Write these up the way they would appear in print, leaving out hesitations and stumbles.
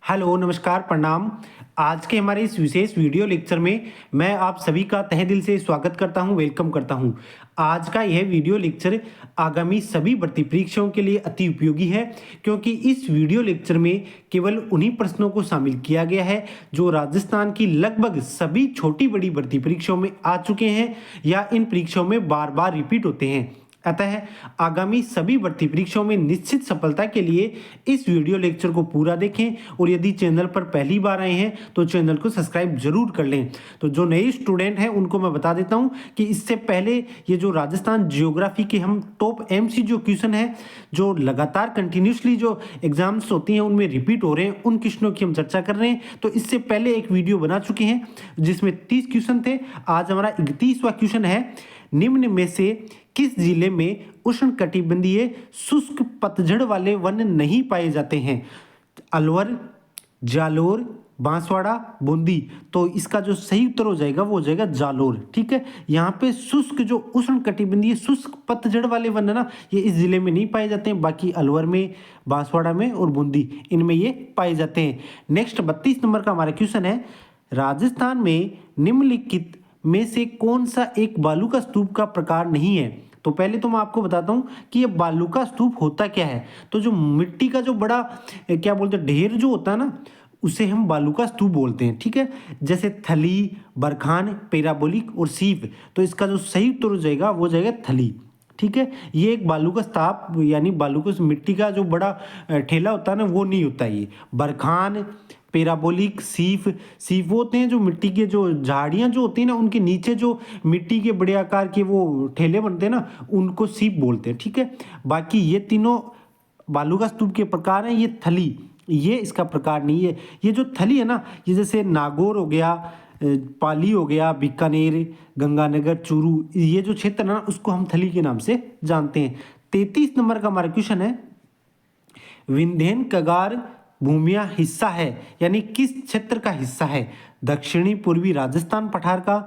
Hello, नमस्कार, प्रणाम। आज के हमारे इस विशेष वीडियो लेक्चर में मैं आप सभी का तहे दिल से स्वागत करता हूं, वेलकम करता हूं। आज का यह वीडियो लेक्चर आगामी सभी भर्ती परीक्षाओं के लिए अति उपयोगी है, क्योंकि इस वीडियो लेक्चर में केवल उन्हीं प्रश्नों को शामिल किया गया है जो राजस्थान की लगभग सभी छोटी बड़ी भर्ती परीक्षाओं में आ चुके हैं या इन परीक्षाओं में बार बार रिपीट होते हैं। अतः आगामी सभी भर्ती परीक्षाओं में निश्चित सफलता के लिए इस वीडियो लेक्चर को पूरा देखें और यदि चैनल पर पहली बार आए हैं तो चैनल को सब्सक्राइब जरूर कर लें। तो जो नए स्टूडेंट हैं उनको मैं बता देता हूं कि इससे पहले ये जो राजस्थान जियोग्राफी के हम टॉप MCQ क्वेश्चन है जो लगातार कंटिन्यूसली जो एग्जाम्स होती हैं उनमें रिपीट हो रहे हैं, उन क्वेश्चनों की हम चर्चा कर रहे हैं। तो इससे पहले एक वीडियो बना चुके हैं जिसमें 30 क्वेश्चन थे। आज हमारा 31वां क्वेश्चन है, निम्न में से किस जिले में उष्णकटिबंधीय शुष्क पतझड़ वाले वन नहीं पाए जाते हैं? अलवर, जालोर, बांसवाड़ा, बूंदी। तो इसका जो सही उत्तर हो जाएगा वो हो जाएगा जालोर। ठीक है, यहाँ पे शुष्क जो उष्णकटिबंधीय शुष्क पतझड़ वाले वन है ना, ये इस जिले में नहीं पाए जाते हैं, बाकी अलवर में, बांसवाड़ा में और बूंदी इनमें ये पाए जाते हैं। नेक्स्ट 32 नंबर का हमारा क्वेश्चन है, राजस्थान में निम्नलिखित में से कौन सा एक बालू का स्तूप का प्रकार नहीं है? तो पहले तो मैं आपको बताता हूं कि ये बालू का स्तूप होता क्या है। तो जो मिट्टी का जो बड़ा क्या बोलते हैं ढेर जो होता है ना, उसे हम बालू का स्तूप बोलते हैं। ठीक है, जैसे थली, बरखान, पैराबोलिक और सीप। तो इसका जो सही उत्तर हो जाएगा वो जाएगा थली। ठीक है, ये एक बालू का स्तूप यानी बालू को मिट्टी का जो बड़ा ठेला होता है ना वो नहीं होता। ये बरखान, पैराबोलिक, सीफ वो होते हैं जो मिट्टी के जो झाड़ियाँ जो होती हैं ना उनके नीचे जो मिट्टी के बड़े आकार के वो ठेले बनते हैं ना, उनको सीप बोलते हैं। ठीक है, बाकी ये तीनों बालू का स्तूप के प्रकार हैं। ये थली, ये इसका प्रकार नहीं है। ये जो थली है ना, ये जैसे नागौर हो गया, पाली हो गया, बीकानेर, गंगानगर, चूरू, ये जो क्षेत्र है ना उसको हम थली के नाम से जानते हैं। 33 नंबर का हमारा क्वेश्चन है, विंध्यन कगार भूमिया हिस्सा है यानी किस क्षेत्र का हिस्सा है? दक्षिणी पूर्वी राजस्थान पठार का,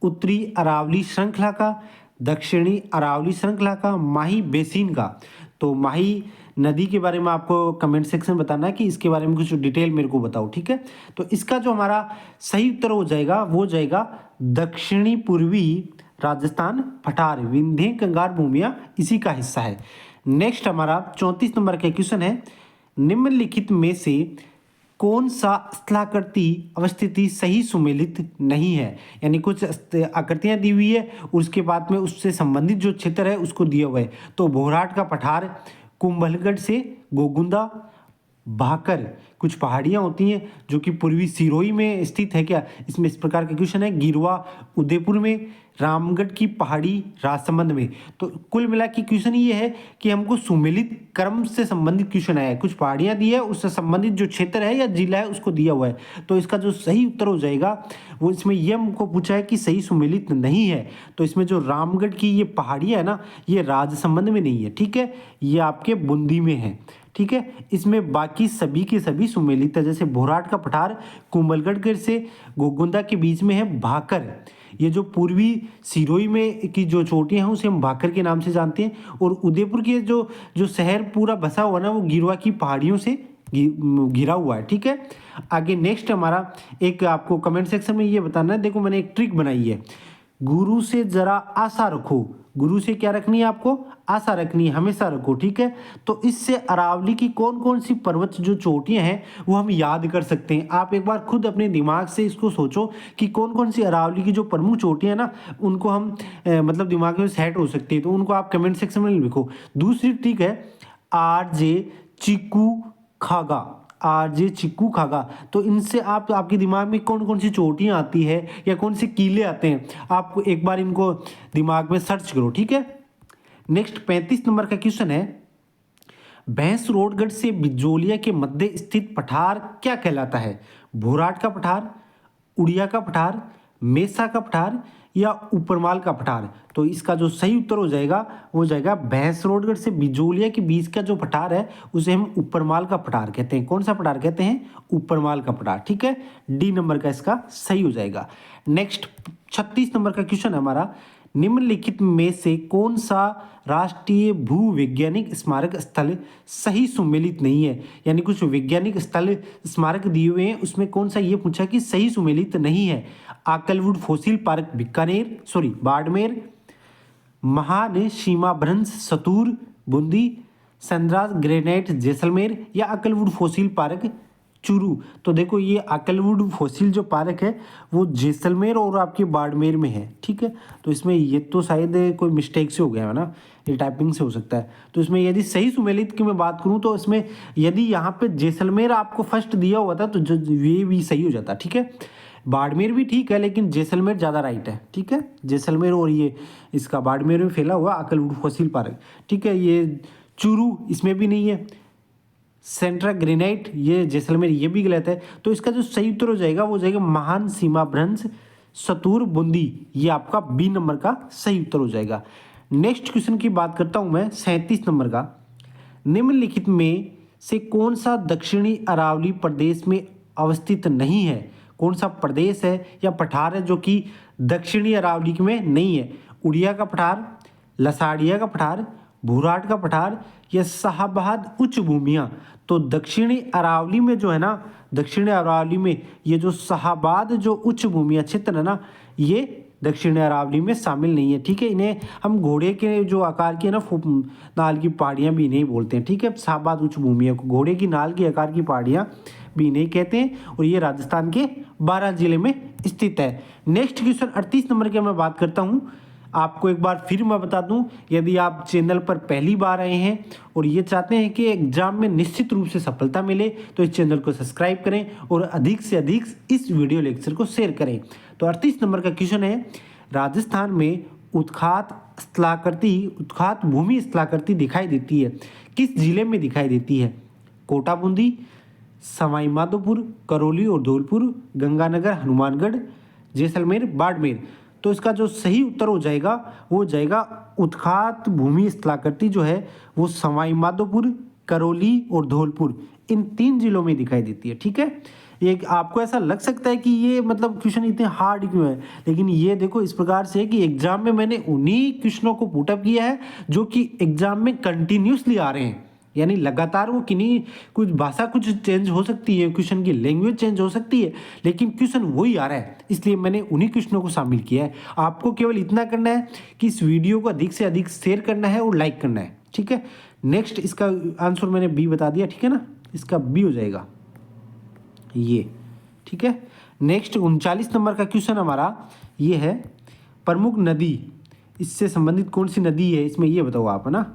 उत्तरी अरावली श्रृंखला का, दक्षिणी अरावली श्रृंखला का, माही बेसिन का। तो माही नदी के बारे में आपको कमेंट सेक्शन में बताना है कि इसके बारे में कुछ डिटेल मेरे को बताओ। ठीक है, तो इसका जो हमारा सही उत्तर हो जाएगा वो जाएगा दक्षिणी पूर्वी राजस्थान पठार, विंध्य कंगार भूमिया इसी का हिस्सा है। नेक्स्ट हमारा 34 नंबर का क्वेश्चन है, निम्नलिखित में से कौन सा स्थलाकृति अवस्थिति सही सुमेलित नहीं है? यानी कुछ आकृतियां दी हुई है उसके बाद में उससे संबंधित जो क्षेत्र है उसको दिया हुआ है। तो भोराट का पठार, कुंभलगढ़ से गोगुंदा, भाकर, कुछ पहाड़ियां होती हैं जो कि पूर्वी सिरोही में स्थित है क्या? इसमें इस प्रकार का क्वेश्चन है। गिरवा उदयपुर में, रामगढ़ की पहाड़ी राजसमंद में। तो कुल मिला के क्वेश्चन ये है कि हमको सुमेलित क्रम से संबंधित क्वेश्चन आया है, कुछ पहाड़ियां दी है उससे संबंधित जो क्षेत्र है या जिला है उसको दिया हुआ है। तो इसका जो सही उत्तर हो जाएगा वो, इसमें यह हमको पूछा है कि सही सुमेलित नहीं है। तो इसमें जो रामगढ़ की ये पहाड़ियां है ना, ये राजसमंद में नहीं है। ठीक है, ये आपके बूंदी में है। ठीक है, इसमें बाकी सभी के सभी सुमेलित है। जैसे भोराट का पठार कुंभलगढ़ से गोगुंदा के बीच में है भाकर, ये जो पूर्वी सिरोही में की जो चोटियां हैं उसे हम भाकर के नाम से जानते हैं। और उदयपुर के जो जो शहर पूरा बसा हुआ ना वो गिरवा की पहाड़ियों से घिरा हुआ है। ठीक है, आगे नेक्स्ट हमारा एक आपको कमेंट सेक्शन में ये बताना है। देखो मैंने एक ट्रिक बनाई है, गुरु से जरा आशा रखो। गुरु से क्या रखनी है आपको? आशा रखनी है, हमेशा रखो। ठीक है, तो इससे अरावली की कौन कौन सी पर्वत जो चोटियां हैं वो हम याद कर सकते हैं। आप एक बार खुद अपने दिमाग से इसको सोचो कि कौन कौन सी अरावली की जो प्रमुख चोटियां हैं ना उनको हम मतलब दिमाग में सेट हो सकती है। तो उनको आप कमेंट सेक्शन में लिखो। दूसरी ट्रिक है RJ चिक्कू खागा, RJ चिक्कू खागा। तो इनसे आप आपके दिमाग में कौन कौन सी चोटियां आती है या कौन से किले आते हैं, आप एक बार इनको दिमाग में सर्च करो। ठीक है, नेक्स्ट 35 नंबर का क्वेश्चन है, भैंसरोडगढ़ से बिजोलिया के मध्य स्थित पठार क्या कहलाता है? भोराट का पठार, उड़िया का पठार, मेसा का पठार या उपरमाल का पठार? तो इसका जो सही उत्तर हो जाएगा वो जाएगा भैंसरोडगढ़ से बिजोलिया के बीच का जो पठार है उसे हम उपरमाल का पठार कहते हैं। कौन सा पठार कहते हैं? उपरमाल का पठार। ठीक है, डी नंबर का इसका सही हो जाएगा। नेक्स्ट 36 नंबर का क्वेश्चन है हमारा, निम्नलिखित में से कौन सा राष्ट्रीय भूवैज्ञानिक स्मारक स्थल सही सुमेलित नहीं है? यानी कुछ वैज्ञानिक स्थल स्मारक दिए हुए हैं, उसमें कौन सा ये पूछा कि सही सुमेलित नहीं है? Akal wood fossil park Bikaner, sorry Barmer, महान सीमाभ्रंश सतूर बूंदी, सनराज ग्रेनाइट जैसलमेर या आकलवुड फॉसिल पार्क चूरू। तो देखो ये आकलवुड फॉसिल जो पार्क है वो जैसलमेर और आपके बाड़मेर में है, ठीक है। तो इसमें ये तो शायद कोई मिस्टेक से हो गया है ना, ये टाइपिंग से हो सकता है। तो इसमें यदि सही सुमेलित की मैं बात करूँ तो इसमें यदि यहाँ पे जैसलमेर आपको फर्स्ट दिया हुआ था तो जो ये भी सही हो जाता, ठीक है। बाड़मेर भी ठीक है लेकिन जैसलमेर ज़्यादा राइट है, ठीक है। जैसलमेर और ये इसका बाड़मेर में फैला हुआ आकलवुड फॉसिल पार्क, ठीक है। ये चूरू इसमें भी नहीं है, सेंट्रा ग्रेनाइट ये जैसलमेर ये भी गलत है। तो इसका जो सही उत्तर हो जाएगा वो जाएगा महान सीमाभ्रंश सतूर बूंदी, ये आपका बी नंबर का सही उत्तर हो जाएगा। नेक्स्ट क्वेश्चन की बात करता हूं मैं 37 नंबर का। निम्नलिखित में से कौन सा दक्षिणी अरावली प्रदेश में अवस्थित नहीं है? कौन सा प्रदेश है या पठार है जो कि दक्षिणी अरावली में नहीं है? उड़िया का पठार, लसाड़िया का पठार, भूराट का पठार या शाहबाद उच्च भूमियाँ। तो दक्षिणी अरावली में जो है ना, दक्षिणी अरावली में ये जो शाहबाद जो उच्च भूमियाँ क्षेत्र है ना, ये दक्षिणी अरावली में शामिल नहीं है, ठीक है। इन्हें हम घोड़े के जो आकार की है ना नाल की पहाड़ियाँ भी इन्हें बोलते हैं, ठीक है। शाहबाद उच्च भूमियों को घोड़े की नाल की आकार की पहाड़ियाँ भी इन्हें कहते हैं और ये राजस्थान के 12 जिले में स्थित है। नेक्स्ट क्वेश्चन 38 नंबर की मैं बात करता हूँ। आपको एक बार फिर मैं बता दूं, यदि आप चैनल पर पहली बार आए हैं और ये चाहते हैं कि एग्जाम में निश्चित रूप से सफलता मिले तो इस चैनल को सब्सक्राइब करें और अधिक से अधिक इस वीडियो लेक्चर को शेयर करें। तो 38 नंबर का क्वेश्चन है, राजस्थान में उत्खात भूमि स्थलाकृति दिखाई देती है, किस जिले में दिखाई देती है? कोटा बूंदी, सवाई माधोपुर, करौली और धौलपुर, गंगानगर, हनुमानगढ़, जैसलमेर, बाड़मेर। तो इसका जो सही उत्तर हो जाएगा वो जाएगा उत्खात भूमि स्थलाकृति जो है वो सवाई माधोपुर, करौली और धौलपुर इन 3 जिलों में दिखाई देती है, ठीक है। ये आपको ऐसा लग सकता है कि ये मतलब क्वेश्चन इतने हार्ड क्यों है, लेकिन ये देखो इस प्रकार से है कि एग्जाम में मैंने उन्हीं क्वेश्चनों को पुटअप किया है जो कि एग्जाम में कंटिन्यूसली आ रहे हैं, यानी लगातार वो किन्हीं कुछ भाषा कुछ चेंज हो सकती है, क्वेश्चन की लैंग्वेज चेंज हो सकती है, लेकिन क्वेश्चन वही आ रहा है, इसलिए मैंने उन्हीं क्वेश्चनों को शामिल किया है। आपको केवल इतना करना है कि इस वीडियो को अधिक से अधिक शेयर करना है और लाइक करना है, ठीक है। नेक्स्ट इसका आंसर मैंने बी बता दिया, ठीक है ना, इसका बी हो जाएगा ये, ठीक है। नेक्स्ट 39 नंबर का क्वेश्चन हमारा ये है, प्रमुख नदी, इससे संबंधित कौन सी नदी है इसमें ये बताओ आप, है ना।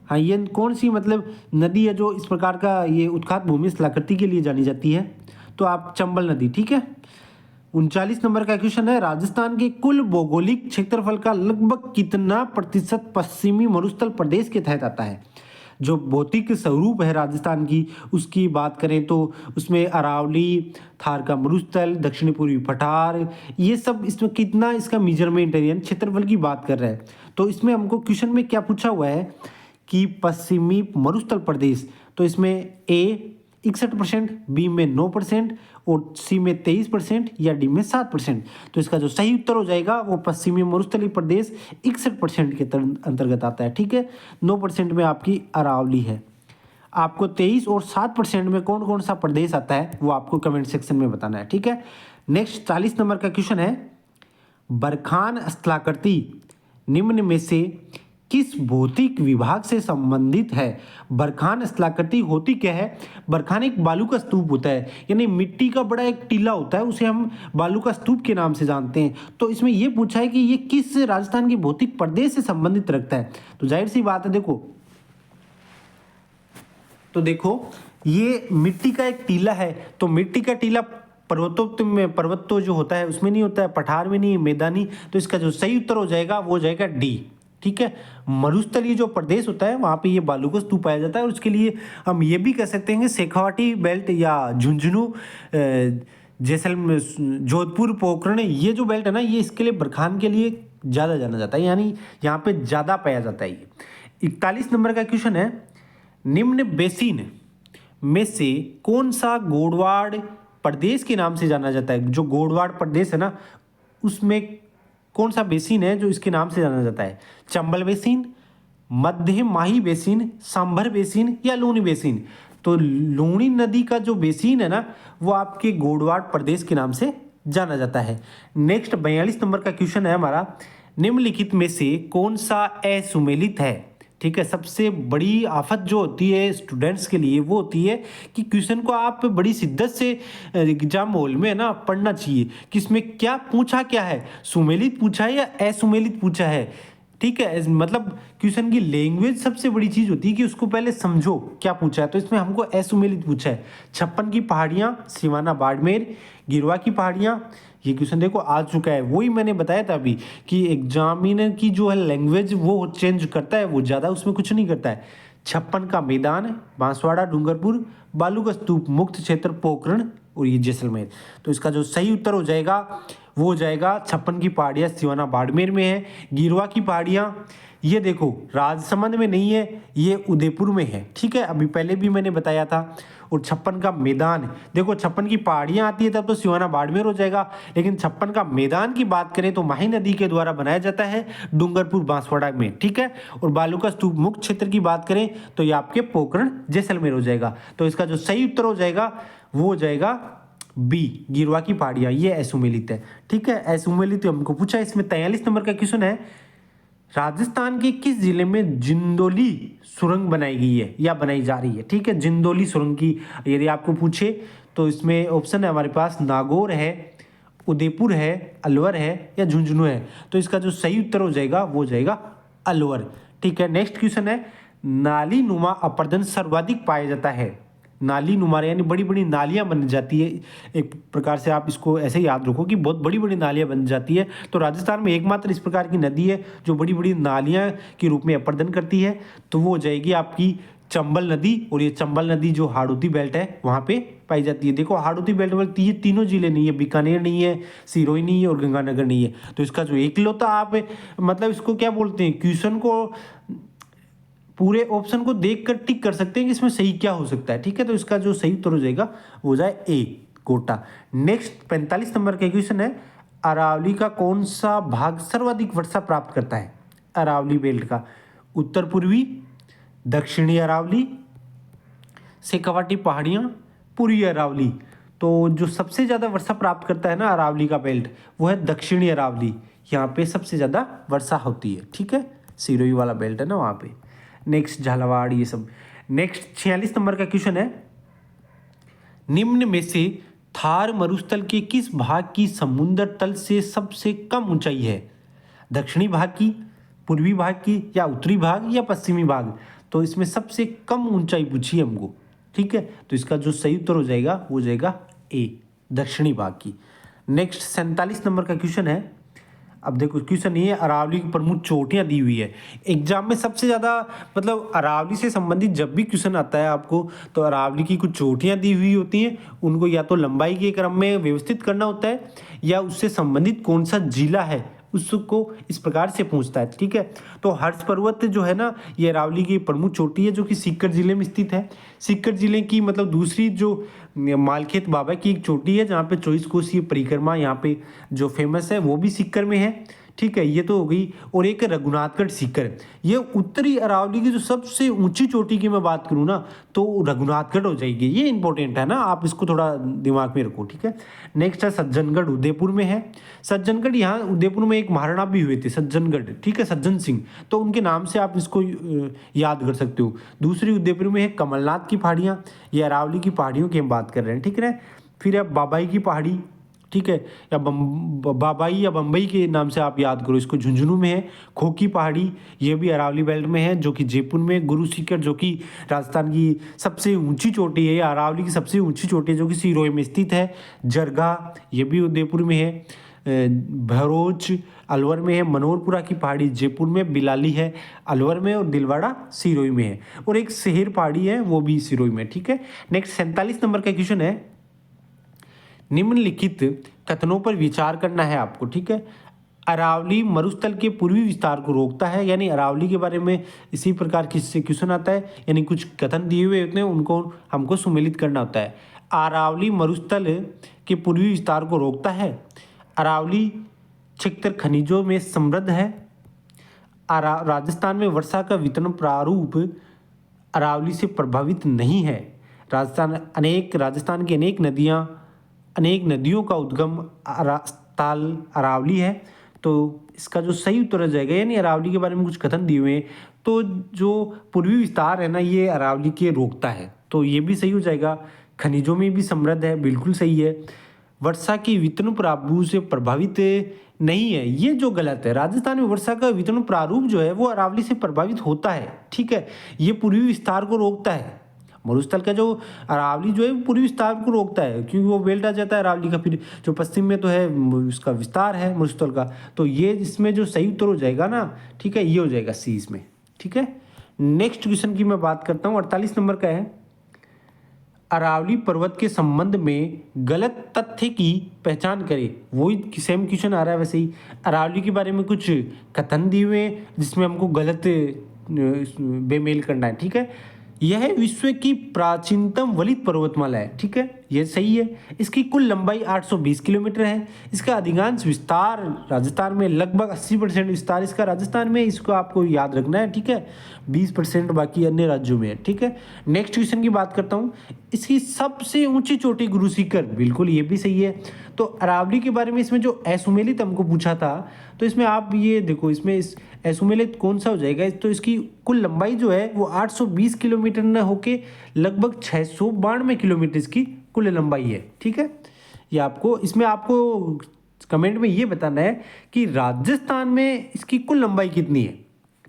हाँ, ये कौन सी मतलब नदी है जो इस प्रकार का ये उत्खात भूमि स्थलाकृति के लिए जानी जाती है? तो आप चंबल नदी, ठीक है। 39 नंबर का क्वेश्चन है, राजस्थान के कुल भौगोलिक क्षेत्रफल का लगभग कितना प्रतिशत पश्चिमी मरुस्थल प्रदेश के तहत आता है? जो भौतिक स्वरूप है राजस्थान की उसकी बात करें तो उसमें अरावली, थार का मरुस्थल, दक्षिणी पूर्वी पठार, ये सब इसमें कितना इसका मेजरमेंट है, यानी क्षेत्रफल की बात कर रहा है। तो इसमें हमको क्वेश्चन में क्या पूछा हुआ है कि पश्चिमी मरुस्थल प्रदेश, तो इसमें ए 61%, बी में 9% और सी में 23% या डी में 7%। तो इसका जो सही उत्तर हो जाएगा वो पश्चिमी मरुस्थलीय प्रदेश 61% के अंतर्गत आता है, ठीक है। 9% में आपकी अरावली है। आपको 23 और 7% में कौन कौन सा प्रदेश आता है वो आपको कमेंट सेक्शन में बताना है, ठीक है। नेक्स्ट 40 नंबर का क्वेश्चन है, बरखान स्थलाकृति निम्न में से किस भौतिक विभाग से संबंधित है? बरखान स्थलाकृति होती क्या है? बरखान एक बालू का स्तूप होता है, यानी मिट्टी का बड़ा एक टीला होता है, उसे हम बालू का स्तूप के नाम से जानते हैं। तो इसमें यह पूछा है कि ये किस राजस्थान के भौतिक प्रदेश से संबंधित रखता है? तो जाहिर सी बात है, देखो ये मिट्टी का एक टीला है, तो मिट्टी का टीला पर्वतों जो होता है उसमें नहीं होता है, पठार में नहीं, मैदानी। तो इसका जो सही उत्तर हो जाएगा वो हो जाएगा डी, ठीक है। मरुस्थलीय जो प्रदेश होता है वहाँ पे ये बालू का स्तूप पाया जाता है और उसके लिए हम ये भी कह सकते हैं कि शेखावाटी बेल्ट या झुंझुनू, जैसलमेर, जोधपुर, पोखरण, ये जो बेल्ट है ना, ये इसके लिए बरखान के लिए ज़्यादा जाना जाता है, यानी यहाँ पे ज़्यादा पाया जाता है ये। 41 नंबर का क्वेश्चन है, निम्न बेसिन में से कौन सा गोडवाड़ प्रदेश के नाम से जाना जाता है? जो गोडवाड़ प्रदेश है ना उसमें कौन सा बेसिन है जो इसके नाम से जाना जाता है? चंबल बेसिन, मध्य माही बेसिन, सांभर बेसिन या लूनी बेसिन? तो लूनी नदी का जो बेसिन है ना, वो आपके गोडवाड़ प्रदेश के नाम से जाना जाता है। नेक्स्ट 42 नंबर का क्वेश्चन है हमारा, निम्नलिखित में से कौन सा असुमेलित है? ठीक है, सबसे बड़ी आफत जो होती है स्टूडेंट्स के लिए वो होती है कि क्वेश्चन को आप बड़ी शिद्दत से एग्जाम हॉल में ना पढ़ना चाहिए कि इसमें क्या पूछा, क्या है, सुमेलित पूछा है या असुमेलित पूछा है। ठीक है, मतलब क्वेश्चन की लैंग्वेज सबसे बड़ी चीज होती है कि उसको पहले समझो क्या पूछा है। तो इसमें हमको असुमेलित पूछा है। 56 की पहाड़ियाँ, सिवाना बाड़मेर, गिरवा की पहाड़ियाँ, ये क्वेश्चन देखो आ चुका है। वही मैंने बताया था अभी कि एग्जामिनर की जो है लैंग्वेज वो चेंज करता है, वो ज़्यादा उसमें कुछ नहीं करता है। 56 का मैदान, बांसवाड़ा, डूंगरपुर, बालू का स्तूप, मुक्त क्षेत्र, पोखरण और ये जैसलमेर। तो इसका जो सही उत्तर हो जाएगा वो हो जाएगा 56 की पहाड़ियाँ सिवाना बाड़मेर में है। गिरवा की पहाड़ियाँ ये देखो राजसमंद में नहीं है, ये उदयपुर में है। ठीक है, अभी पहले भी मैंने बताया था। और 56 का मैदान देखो, 56 की पहाड़ियाँ आती है तब तो सिवाना बाड़मेर हो जाएगा, लेकिन 56 का मैदान की बात करें तो माही नदी के द्वारा बनाया जाता है डूंगरपुर बांसवाड़ा में। ठीक है, और बालू का स्तूप मुक्त क्षेत्र की बात करें तो ये आपके पोखरण जैसलमेर हो जाएगा। तो इसका जो सही उत्तर हो जाएगा वो हो जाएगा बी, गिरवा की पहाड़ियाँ, ये असुमेलित है। ठीक है, असुमेलित हमको पूछा। इसमें 43 नंबर का क्वेश्चन है, राजस्थान के किस जिले में जिंदोली सुरंग बनाई गई है या बनाई जा रही है? ठीक है, जिंदोली सुरंग की यदि आपको पूछे तो इसमें ऑप्शन है हमारे पास, नागौर है, उदयपुर है, अलवर है या झुंझुनू है। तो इसका जो सही उत्तर हो जाएगा वो हो जाएगा अलवर। ठीक है, नेक्स्ट क्वेश्चन है, नाली नुमा अपरदन सर्वाधिक पाया जाता है। नाली नुमा यानी बड़ी बड़ी नालियाँ बन जाती है, एक प्रकार से आप इसको ऐसे याद रखो कि बहुत बड़ी बड़ी नालियाँ बन जाती है। तो राजस्थान में एकमात्र इस प्रकार की नदी है जो बड़ी बड़ी नालियाँ के रूप में अपर्दन करती है, तो वो हो जाएगी आपकी चंबल नदी। और ये चंबल नदी जो हाड़ौती बेल्ट है वहाँ पे पाई जाती है। देखो हाड़ौती बेल्ट में ये तीनों जिले नहीं है, बीकानेर नहीं है, सिरोही नहीं है और गंगानगर नहीं है। तो इसका जो एकलौता आप मतलब इसको क्या बोलते हैं, क्वेश्चन को पूरे ऑप्शन को देखकर टिक कर सकते हैं कि इसमें सही क्या हो सकता है। ठीक है, तो इसका जो सही उत्तर हो जाएगा वो हो जाए ए, कोटा। नेक्स्ट 45 नंबर का क्वेश्चन है, अरावली का कौन सा भाग सर्वाधिक वर्षा प्राप्त करता है? अरावली बेल्ट का उत्तर पूर्वी, दक्षिणी अरावली, शेखावाटी पहाड़ियाँ, पूर्वी अरावली। तो जो सबसे ज़्यादा वर्षा प्राप्त करता है ना अरावली का बेल्ट, वो है दक्षिणी अरावली। यहाँ पे सबसे ज़्यादा वर्षा होती है। ठीक है, सिरोही वाला बेल्ट है ना वहाँ पे। नेक्स्ट झालावाड़, ये सब। नेक्स्ट 46 नंबर का क्वेश्चन है, निम्न में से थार मरुस्थल के किस भाग की समुद्र तल से सबसे कम ऊंचाई है? दक्षिणी भाग की, पूर्वी भाग की या उत्तरी भाग या पश्चिमी भाग? तो इसमें सबसे कम ऊंचाई पूछी है हमको। ठीक है, तो इसका जो सही उत्तर हो जाएगा वो हो जाएगा ए, दक्षिणी भाग की। नेक्स्ट 47 नंबर का क्वेश्चन है, अब देखो क्वेश्चन ये है, अरावली की प्रमुख चोटियां दी हुई है। एग्जाम में सबसे ज़्यादा मतलब अरावली से संबंधित जब भी क्वेश्चन आता है आपको तो अरावली की कुछ चोटियां दी हुई होती हैं, उनको या तो लंबाई के क्रम में व्यवस्थित करना होता है या उससे संबंधित कौन सा जिला है उसको इस प्रकार से पूछता है। ठीक है, तो हर्ष पर्वत जो है ना, ये अरावली की प्रमुख चोटी है जो कि सीकर जिले में स्थित है। सीकर जिले की मतलब दूसरी जो मालखेत बाबा की एक चोटी है जहाँ पे 24 कोसीय परिक्रमा यहाँ पे जो फेमस है वो भी सीकर में है। ठीक है, ये तो हो गई। और एक रघुनाथगढ़ सीकर, ये उत्तरी अरावली की जो सबसे ऊंची चोटी की मैं बात करूँ ना तो रघुनाथगढ़ हो जाएगी। ये इंपॉर्टेंट है ना, आप इसको थोड़ा दिमाग में रखो। ठीक है, नेक्स्ट है सज्जनगढ़, उदयपुर में है। सज्जनगढ़ यहाँ उदयपुर में एक महाराणा भी हुए थे सज्जनगढ़, ठीक है, सज्जन सिंह, तो उनके नाम से आप इसको याद कर सकते हो। दूसरी उदयपुर में है कमलनाथ की पहाड़ियाँ, ये अरावली की पहाड़ियों की हम बात कर रहे हैं। ठीक है, फिर है बाबाई की पहाड़ी, ठीक है, या बाबाई या बम्बई के नाम से आप याद करो इसको, झुंझुनू में है। खोकी पहाड़ी, ये भी अरावली बेल्ट में है जो कि जयपुर में। गुरु सीकर जो कि राजस्थान की सबसे ऊंची चोटी है, या अरावली की सबसे ऊंची चोटी है जो कि सिरोही में स्थित है। जरगा, ये भी उदयपुर में है। भरोच अलवर में है। मनोरपुरा की पहाड़ी जयपुर में, बिलाली है अलवर में और दिलवाड़ा सिरोही में है। और एक शहर पहाड़ी है वो भी सिरोही में। ठीक है, नेक्स्ट 47 नंबर का क्वेश्चन है, निम्नलिखित कथनों पर विचार करना है आपको। ठीक है, अरावली मरुस्थल के पूर्वी विस्तार को रोकता है, यानी अरावली के बारे में इसी प्रकार की क्वेश्चन आता है, यानी कुछ कथन दिए हुए होते हैं उनको हमको सुमेलित करना होता है। अरावली मरुस्थल के पूर्वी विस्तार को रोकता है, अरावली अधिकतर खनिजों में समृद्ध है। राजस्थान में वर्षा का वितरण प्रारूप अरावली से प्रभावित नहीं है। राजस्थान की अनेक नदियों का उद्गम ताल अरावली है। तो इसका जो सही उत्तर हो जाएगा, यानी अरावली के बारे में कुछ कथन दिए हुए हैं, तो जो पूर्वी विस्तार है ना, ये अरावली के रोकता है, तो ये भी सही हो जाएगा। खनिजों में भी समृद्ध है, बिल्कुल सही है। वर्षा की वितरण प्रारूप से प्रभावित नहीं है, ये जो गलत है। राजस्थान में वर्षा का वितरण प्रारूप जो है वो अरावली से प्रभावित होता है, ठीक है। ये पूर्वी विस्तार को रोकता है। मरुस्थल का जो अरावली जो है पूर्वी विस्तार को रोकता है, क्योंकि वो बेल्ट आ जाता है अरावली का, फिर जो पश्चिम में तो है उसका विस्तार है मरुस्थल का। तो ये इसमें जो सही उत्तर हो जाएगा ना, ठीक है, ये हो जाएगा सी इसमें, ठीक है। नेक्स्ट क्वेश्चन की मैं बात करता हूँ, 48 नंबर का है। अरावली पर्वत के संबंध में गलत तथ्य की पहचान करें। वही सेम क्वेश्चन आ रहा है वैसे ही। अरावली के बारे में कुछ कथन दिए हुए हैं जिसमें हमको गलत बेमेल करना है, ठीक है। यह विश्व की प्राचीनतम वलित पर्वतमाला है, ठीक है, यह सही है। इसकी कुल लंबाई 820 किलोमीटर है। इसका अधिकांश विस्तार राजस्थान में, लगभग 80% विस्तार इसका राजस्थान में, इसको आपको याद रखना है, ठीक है। 20% बाकी अन्य राज्यों में है, ठीक है। नेक्स्ट क्वेश्चन की बात करता हूँ। इसकी सबसे ऊंची चोटी गुरु शिखर, बिल्कुल ये भी सही है। तो अरावली के बारे में इसमें जो असुमेलित हमको पूछा था, तो इसमें आप ये देखो, इसमें इस असुमेलित कौन सा हो जाएगा। तो इसकी कुल लंबाई जो है वो 820 किलोमीटर न होके लगभग 692 किलोमीटर इसकी कुल लंबाई है, ठीक है। ये आपको इसमें आपको कमेंट में ये बताना है कि राजस्थान में इसकी कुल लंबाई कितनी है,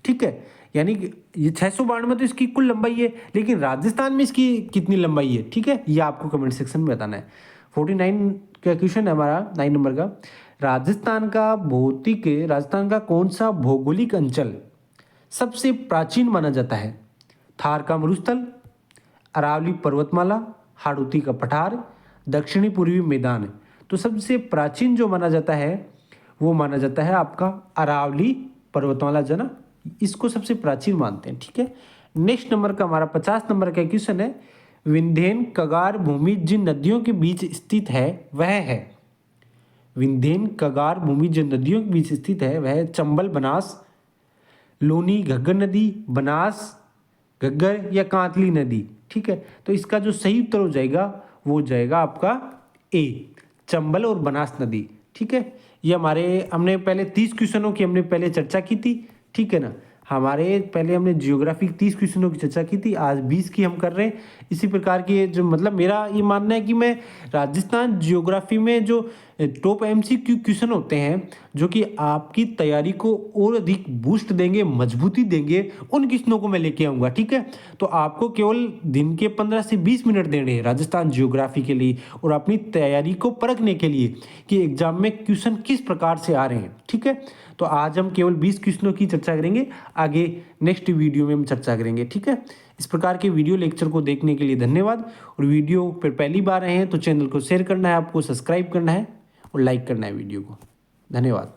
ठीक है। यानी कि ये 692 तो इसकी कुल लंबाई है, लेकिन राजस्थान में इसकी कितनी लंबाई है, ठीक है, ये आपको कमेंट सेक्शन में बताना है। 49 का क्वेश्चन है हमारा, 9 नंबर का। राजस्थान का कौन सा भौगोलिक अंचल सबसे प्राचीन माना जाता है? थार का मरुस्थल, अरावली पर्वतमाला, हाड़ौती का पठार, दक्षिणी पूर्वी मैदान। तो सबसे प्राचीन जो माना जाता है वो माना जाता है आपका अरावली पर्वतमाला, जो ना, इसको सबसे प्राचीन मानते हैं, ठीक है। नेक्स्ट नंबर का हमारा 50 नंबर का क्वेश्चन है। विंध्यन कगार भूमि जिन नदियों के बीच स्थित है वह है। विंध्यन कगार भूमि जिन नदियों के बीच स्थित है वह है चंबल बनास, लोनी घग्गर नदी, बनास घग्गर या कांतली नदी, ठीक है। तो इसका जो सही उत्तर हो जाएगा वो हो जाएगा आपका ए, चंबल और बनास नदी, ठीक है। ये हमने पहले 30 क्वेश्चनों की हमने पहले चर्चा की थी, ठीक है ना। पहले हमने जियोग्राफी 30 क्वेश्चनों की चर्चा की थी, आज 20 की हम कर रहे हैं। इसी प्रकार की जो मतलब मेरा ये मानना है कि मैं राजस्थान जियोग्राफी में जो टॉप एमसीक्यू क्वेश्चन होते हैं जो कि आपकी तैयारी को और अधिक बूस्ट देंगे, मजबूती देंगे, उन क्वेश्चनों को मैं लेके आऊँगा, ठीक है। तो आपको केवल दिन के 15 से 20 मिनट देने हैं राजस्थान जियोग्राफी के लिए और अपनी तैयारी को परखने के लिए कि एग्जाम में क्वेश्चन किस प्रकार से आ रहे हैं, ठीक है। तो आज हम केवल 20 क्वेश्चनों की चर्चा करेंगे, आगे नेक्स्ट वीडियो में हम चर्चा करेंगे, ठीक है। इस प्रकार के वीडियो लेक्चर को देखने के लिए धन्यवाद। और वीडियो पर पहली बार आए हैं तो चैनल को शेयर करना है, आपको सब्सक्राइब करना है और लाइक करना है वीडियो को। धन्यवाद।